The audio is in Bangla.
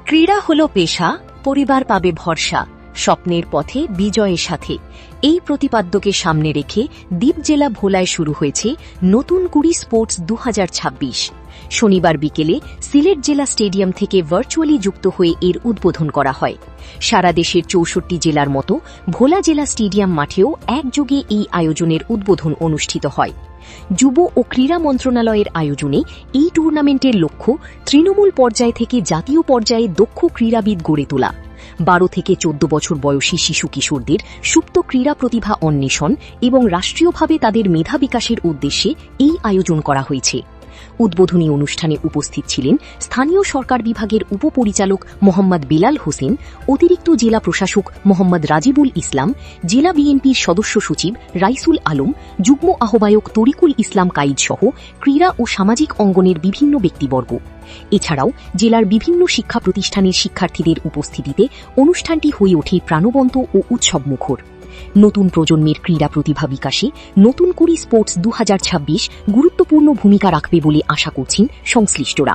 ক্রীড়া হলো পেশা, পরিবার পাবে ভরসা, স্বপ্নের পথে বিজয়ের সাথে। এই প্রতিপাদ্যকে সামনে রেখে দ্বীপ জেলা ভোলায় শুরু হয়েছে নতুন কুড়ি স্পোর্টস 2026। শনিবার বিকেলে সিলেট জেলা স্টেডিয়াম থেকে ভার্চুয়ালি যুক্ত হয়ে এর উদ্বোধন করা হয়। সারা দেশের 64 জেলার মতো ভোলা জেলা স্টেডিয়াম মাঠেও একযোগে এই আয়োজনের উদ্বোধন অনুষ্ঠিত হয়। যুব ও ক্রীড়া মন্ত্রণালয়ের আয়োজনে এই টুর্নামেন্টের লক্ষ্য তৃণমূল পর্যায় থেকে জাতীয় পর্যায়ে দক্ষ ক্রীড়াবিদ গড়ে তোলা। 12 থেকে 14 বছর বয়সী শিশু কিশোরদের সুপ্ত ক্রীড়া প্রতিভা অন্বেষণ এবং রাষ্ট্রীয়ভাবে তাদের মেধা বিকাশের উদ্দেশ্যে এই আয়োজন করা হয়েছে। উদ্বোধনী অনুষ্ঠানে উপস্থিত ছিলেন স্থানীয় সরকার বিভাগের উপপরিচালক মোহাম্মদ বিলাল হোসেন, অতিরিক্ত জেলা প্রশাসক মোহাম্মদ রাজিবুল ইসলাম, জেলা বিএনপির সদস্য সচিব রাইসুল আলম, যুগ্ম আহ্বায়ক তরিকুল ইসলাম কাইদ সহ ক্রীড়া ও সামাজিক অঙ্গনের বিভিন্ন ব্যক্তিবর্গ। এছাড়াও জেলার বিভিন্ন শিক্ষা প্রতিষ্ঠানের শিক্ষার্থীদের উপস্থিতিতে অনুষ্ঠানটি হয়ে ওঠে প্রাণবন্ত ও উৎসবমুখর। নতুন প্রজন্মের ক্রীড়া প্রতিভা বিকাশে নতুন কুড়ি স্পোর্টস 2026 গুরুত্বপূর্ণ ভূমিকা রাখবে বলে আশা করছেন সংশ্লিষ্টরা।